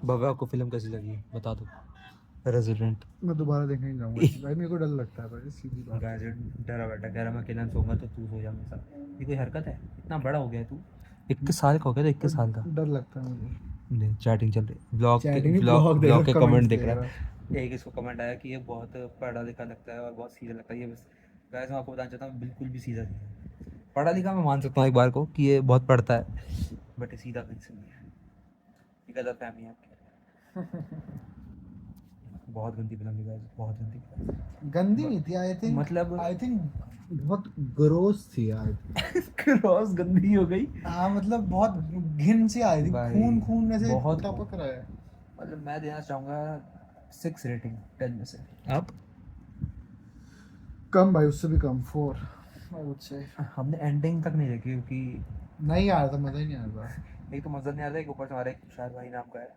भव्या को फिल्म कैसी लगी बता दो। रेजिडेंट मैं दोबारा देखने नहीं जाऊंगा भाई, मेरे को डर लगता है भाई, सीधी बात। गाइस डरा बैठा कह रहा मैं अकेला सोऊंगा तो तू सो जा मेरे साथ। ये कोई हरकत है? इतना बड़ा हो गया है तू, 21 साल का हो गया था, 21 साल का। डर लगता है मुझे। नहीं चैटिंग चल रही, ब्लॉग के चैटिंग ब्लॉग देख ब्लॉग रहा, के कमेंट्स कमेंट देख देख रहा रहा। है। एक इसको कमेंट आया कि ये बहुत पढ़ा लिखा लगता है और बहुत सीधा लगता है। ये बस गाइस मैं आपको बताना चाहता हूँ बिल्कुल भी सीधा नहीं है। पढ़ा लिखा मैं मान सकता हूँ एक बार को कि ये बहुत पढ़ता है, बट ये सीधा कहीं से नहीं है। ये गलत फहमी है आपकी। बहुत गंदी फिल्म थी गाइस, बहुत गंदी फिल्म। गंदी नहीं थी, आई थिंक बहुत ग्रोस थी यार। क्रॉस गंदी हो गई। हाँ मतलब बहुत घिन सी आई थी, भाई, खून खून ऐसे बहुत टपक रहा है। मतलब मैं देना चाहूँगा 6 रेटिंग 10 में से। आप? कम भाई, उससे भी कम, 4 आई वुड से। हमने एंडिंग तक नहीं देखी क्योंकि नहीं आ रहा था, मजा ही नहीं आ रहा था। एक तो मजा नहीं आता, एक ऊपर से हमारा एक तुषार भाई नाम का है।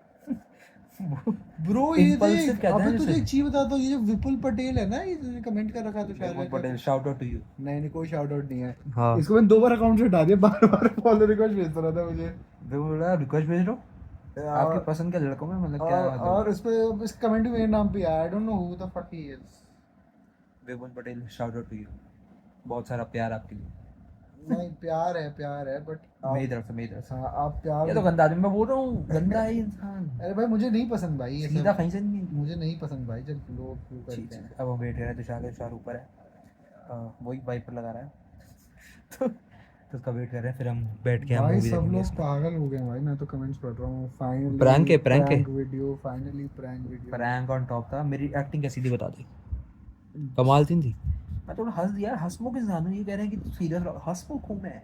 ब्रो ये Impulsive देख, कहते हैं अबे तुझे उसे। एक चीज बताता हूँ, ये जो विपुल पटेल है ना, ये तुझे कमेंट कर रखा है तुषार विपुल का। Patel, shout out to you. नहीं नहीं, कोई शाउट आउट नहीं है। हाँ। इसको मैंने 2 बार अकाउंट से हटा दिया, बार बार फॉलो रिक्वेस्ट भेजता रहा था मुझे। विपुल बोला रिक्वेस्ट भेज दो आपके और पसंद के लड़कों में, मतलब क्या और इस पे इस कमेंट भी मेरे नाम पे आया, I don't know who the fuck he is. Vipul Patel shout out to you, बहुत सारा प्यार आपके लिए। नहीं, प्यार है बट मेरी तरफ से, मेरी तरफ से। हाँ आप प्यार। ये तो गंदा आदमी, मैं बोल रहा हूँ गंदा है ये इंसान। अरे भाई मुझे नहीं पसंद भाई ये सीधा सब, कहीं से नहीं है। मुझे नहीं पसंद भाई जब लोग वो करते हैं। अब हम वेट कर रहे हैं, तुषार ऊपर है, वही वाइपर लगा रहा है। तो उसका वेट कर रहे हैं, फिर हम बैठ के हम भाई मूवी सब देखेंगे लोग इसमें। पागल हो गए हैं भाई, मैं तो कमेंट्स पढ़ रहा हूँ। फाइनली प्रैंक है, प्रैंक है। Video, finally prank video. Prank on top था। मेरी एक्टिंग कैसी थी बता दे, कमाल थी। मैं थोड़ा हंस यार, हंसमुख इंसान हूँ। ये कह रहे हैं कि तू सीरियस रहो, हंसमुख हूँ मैं।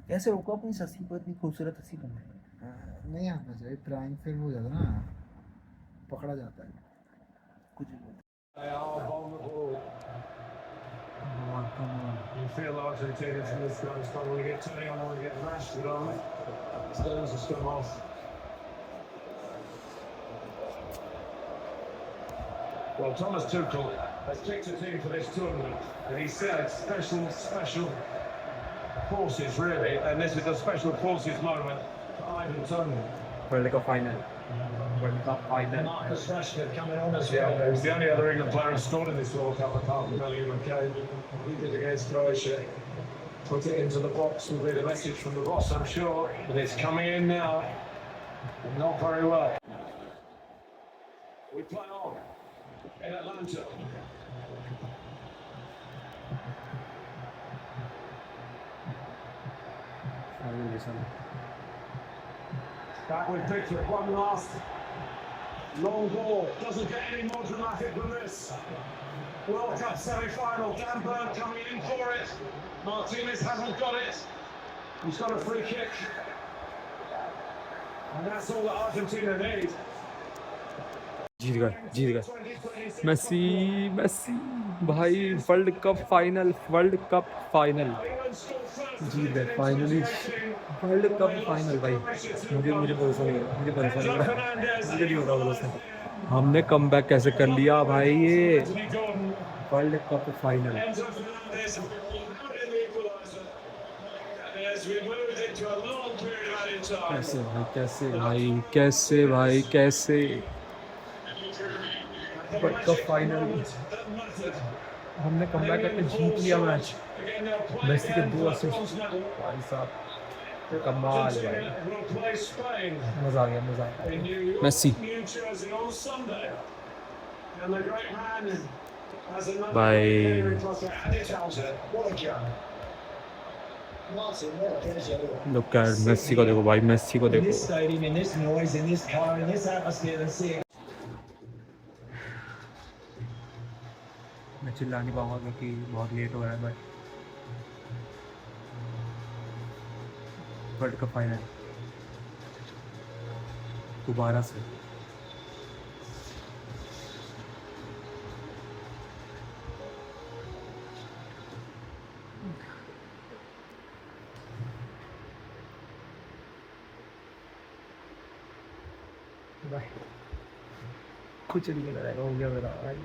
कैसे रोको अपनी हंसी को, इतनी खूबसूरत हंसी को मैं। नहीं आना चाहिए प्रैंक, फिर हो जाता ना, पकड़ा जाता है। कुछ भी बोल। They are vulnerable. You feel Argentina's in this gun. It's not going to get turning on, want to get mashed on. Stones has come off. Well, Thomas Tuchel has picked a team for this tournament, and he said special forces, really. And this is a special forces moment for Ivan Toney. World Cup final, World Cup final. Marcus Rashford coming on as well. He's the only other England player who's scored in this World Cup apart from Bellingham and Kane. He did against Croatia. Put it into the box will be the message from the boss, I'm sure. But it's coming in now. Not very well. We play on in Atlanta. Back with Pickford, one last long ball. Doesn't get any more dramatic than this. World Cup semi-final. Dan Burn coming in for it. Martinez hasn't got it. He's got a free kick. And that's all that Argentina need. जीत गए Messi, Messi भाई, World Cup final, World Cup final जीत गए finally, world Cup final भाई। मुझे भरोसा नहीं है, मुझे भरोसा नहीं हो रहा, मुझे नहीं हो रहा भरोसा। हमने कमबैक कैसे कर लिया भाई, ये वर्ल्ड कप फाइनल। कैसे भाई, कैसे भाई, कैसे भाई, कैसे वर्ल्ड कप फाइनल हमने कमबैक करके जीत लिया मैच। मेसी के 2 असिस्ट भाई साहब, कमाल है भाई, मजा आ गया, मजा आ गया। मेसी भाई, लुक एट मेसी को देखो भाई, मेसी को देखो। मैं चिल्ला नहीं पाऊंगा क्योंकि बहुत लेट हो रहा है, बट वर्ल्ड कप फाइनल दोबारा से। कुछ नहीं रहेगा, हो गया मेरा भाई।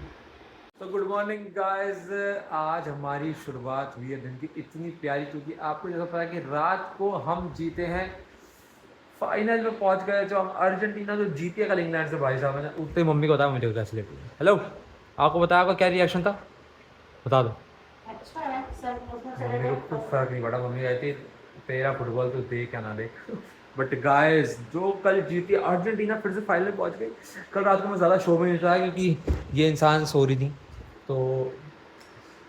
तो गुड मॉर्निंग गाइस, आज हमारी शुरुआत हुई है दिन की इतनी प्यारी, क्योंकि आपको जैसा पता है कि रात को हम जीते हैं फाइनल में पहुंच गए। जो हम अर्जेंटीना जो जीती कल इंग्लैंड से भाई साहब, मैंने उतने मम्मी को बताया मुझे ग्रेचुलेट। हेलो, आपको बताया आपका क्या रिएक्शन था, बता दो। अच्छा है सर, मम्मी को कुछ फर्क नहीं पड़ा, मम्मी कहती तेरा फुटबॉल तो देख या ना देख। बट गाइस जो कल जीती अर्जेंटीना फिर से फाइनल पहुंच गई। कल रात को मैं ज़्यादा शो भी नहीं चाहा क्योंकि ये इंसान सो रही थी, तो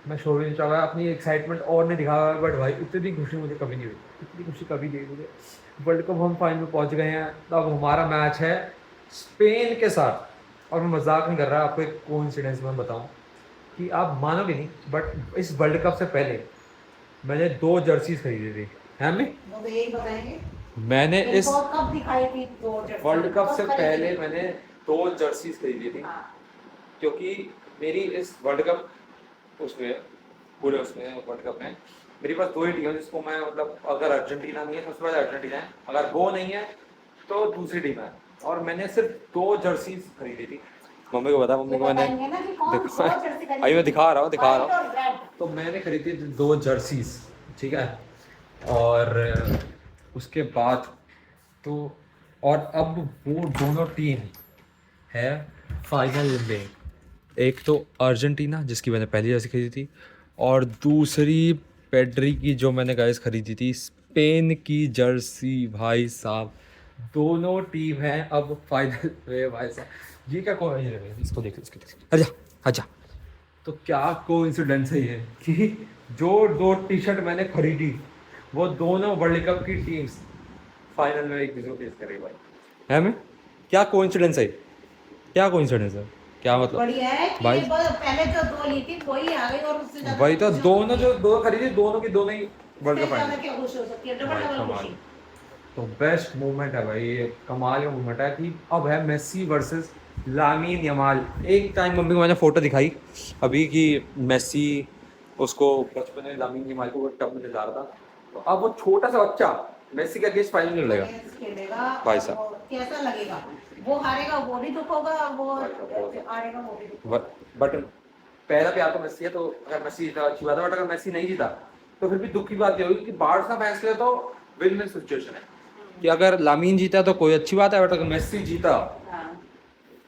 मैं शो भी नहीं चाहा, अपनी एक्साइटमेंट और नहीं दिखा। बट भाई इतनी खुशी मुझे कभी नहीं हुई, इतनी खुशी कभी नहीं हुई मुझे। वर्ल्ड कप हम फाइनल में पहुंच गए हैं, तो अब हमारा मैच है स्पेन के साथ। और मैं मजाक नहीं कर रहा, आपको एक कोइंसिडेंस मैं बताऊं कि आप मानोगे नहीं, बट इस वर्ल्ड कप से पहले मैंने 2 जर्सीज खरीदी थी। हैं मैं वो तो यही बताएंगे मैंने इस इनको कब दिखाई थी दो जर्सी? वर्ल्ड कप से कब खरीदी पहले थी? मैंने 2 जर्सीज खरीदी थी, हाँ। क्योंकि मेरी इस वर्ल्ड कप उसमें पूरे उसमें वर्ल्ड कप में मेरे पास 2 ही टीम है जिसको मैं, मतलब अगर अर्जेंटीना नहीं है तो सबसे पहले अर्जेंटीना है, अगर वो नहीं है तो दूसरी टीम है। और मैंने सिर्फ 2 जर्सीज खरीदी थी। मम्मी को बता, मम्मी को मैंने बताएंगे ना कि कौन देखो, दो जर्सी खरीदी अभी मैं थी? दिखा रहा हूँ White और red। तो मैंने खरीदी थी 2 जर्सीज, ठीक है। और उसके बाद तो, और अब वो दोनों टीम है फाइनल में। एक तो अर्जेंटीना जिसकी मैंने पहली जर्सी खरीदी थी, और दूसरी पेड्री की जो मैंने गाइस खरीदी थी, स्पेन की जर्सी। भाई साहब दोनों टीम हैं अब फाइनल में। भाई साहब ये क्या कोइंसिडेंस है, इसको देख, इसको देख, अच्छा अच्छा। तो क्या कोइंसिडेंस है ये कि जो 2 टी शर्ट मैंने खरीदी वो दोनों वर्ल्ड कप की टीम्स फाइनल में एक दूसरे को फेस करेगी। भाई है मैं, क्या कोइंसिडेंस है, क्या कोइंसिडेंस है, क्या मतलब बढ़िया है कि भाई, ये पहले जो 2 ली थी वही आ गई, और उससे ज्यादा वही तो खुश दोनों हो जो 2 खरीदी दोनों की दोनों ही वर्ल्ड उससे कप ज्यादा फाइनल। क्या खुश हो सकती है, डबल भाई डबल कमाल, खुशी। तो बेस्ट मोमेंट है भाई, ये कमाल का मोमेंट है कि अब है मेसी वर्सेस लामीन यमाल। एक टाइम मम्मी को मैंने फोटो दिखाई अभी कि मेसी उसको बचपन में लामीन यमाल को टब में ले जा रहा था, तो अब वो छोटा सा बच्चा मेसी का अगेंस्ट फाइनल में लड़ेगा। खेलेगा भाई और साहब। वो कैसा लगेगा, वो हारेगा वो भी दुख होगा, वो भाई साहब, हारेगा वो भी दुख होगा। बट पहला प्यार तो मेसी है, तो अगर मेसी जीता अच्छी बात है, बट अगर मेसी नहीं जीता तो फिर भी दुख की बात ये होगी कि बार्सा फैंस के लिए तो विन विन सिचुएशन है कि अगर लामीन जीता तो कोई अच्छी बात है, बट अगर मेसी जीता, हाँ।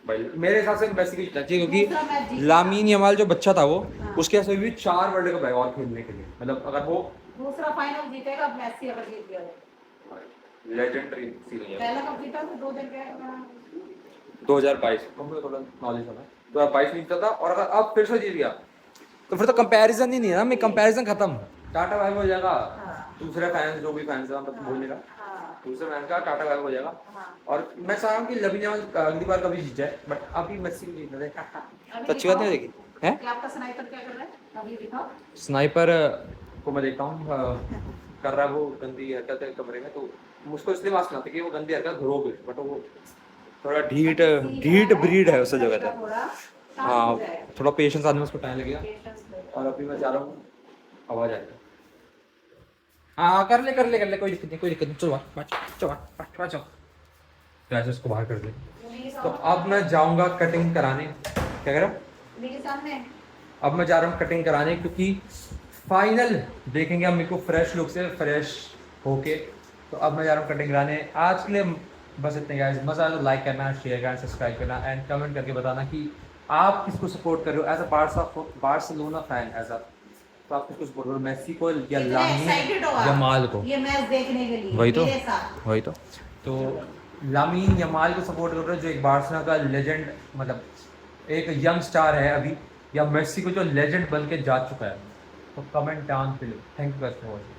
भाई मेरे हिसाब से मेसी को जीतना चाहिए, दूसरा मैच क्योंकि जीता। लामीन यमाल जो बच्चा था वो, हाँ। उसके पास अभी भी 4 वर्ल्ड कप है और खेलने के लिए। मतलब अगर वो दूसरा फाइनल जीतेगा मेसी अगर जीत गया तो। लेजेंडरी सीन है। पहला कब जीता तो 2 दिन गया 2022 मुझे थोड़ा नॉलेज है, 2022 में जीता था, और अगर अब फिर से जीत गया तो फिर तो कंपैरिजन ही नहीं है ना, मैं कंपैरिजन खत्म, टाटा वाइब हो जाएगा। हाँ। दूसरे फैंस जो भी फैंस है मतलब बोलने का, हाँ। दूसरे फैंस का टाटा वाइब हो जाएगा। हाँ। और मैं चाह रहा हूँ कि लवी जमाल अगली बार कभी जीत जाए, बट अभी मेसी को जीतने दे। अभी तो अच्छी बात नहीं दिखाओ। रहेगी हैं। कि आपका स्नाइपर क्या कर रहा है अभी दिखाओ। स्नाइपर को मैं देखता हूँ कर रहा है वो गंदी हरकत है कमरे में, तो मुझको इसलिए मास्क ना कि वो गंदी हरकत रोक, बट वो थोड़ा ढीठ ब्रीड है उस जगह पे। थोड़ा हाँ थोड़ा पेशेंस आने में उसको टाइम लगेगा। पेशेंस और अभी मैं जा रहा हूँ, आवाज आ रही है। हाँ कर ले कोई दिक्कत नहीं, चलो ऐसे उसको बाहर कर दे। तो अब मैं जाऊंगा कटिंग कराने। क्या कह रहा हूँ? मेरे सामने अब मैं जा रहा हूँ कटिंग कराने, क्योंकि फाइनल देखेंगे हम मेरे को फ्रेश लुक से फ्रेश होके। तो अब मैं जा रहा हूँ कटिंग कराने। आज के लिए बस इतने गाइस, मज़ा आया तो लाइक करना, शेयर करना, सब्सक्राइब करना एंड कमेंट करके बताना कि आप किसको सपोर्ट कर रहे हो as a Barcelona fan. As a तो आप किसको सपोर्ट करो, मेसी को या लामीन यमाल को? ये मैच देखने के लिए वही तो मेरे साथ। वही तो लामीन यमाल को सपोर्ट कर रहे हो जो एक बार्सिलोना का लेजेंड, मतलब एक यंग स्टार है अभी, या मेसी को जो लेजेंड बन के जा चुका है। तो comment down below. Thank you for watching.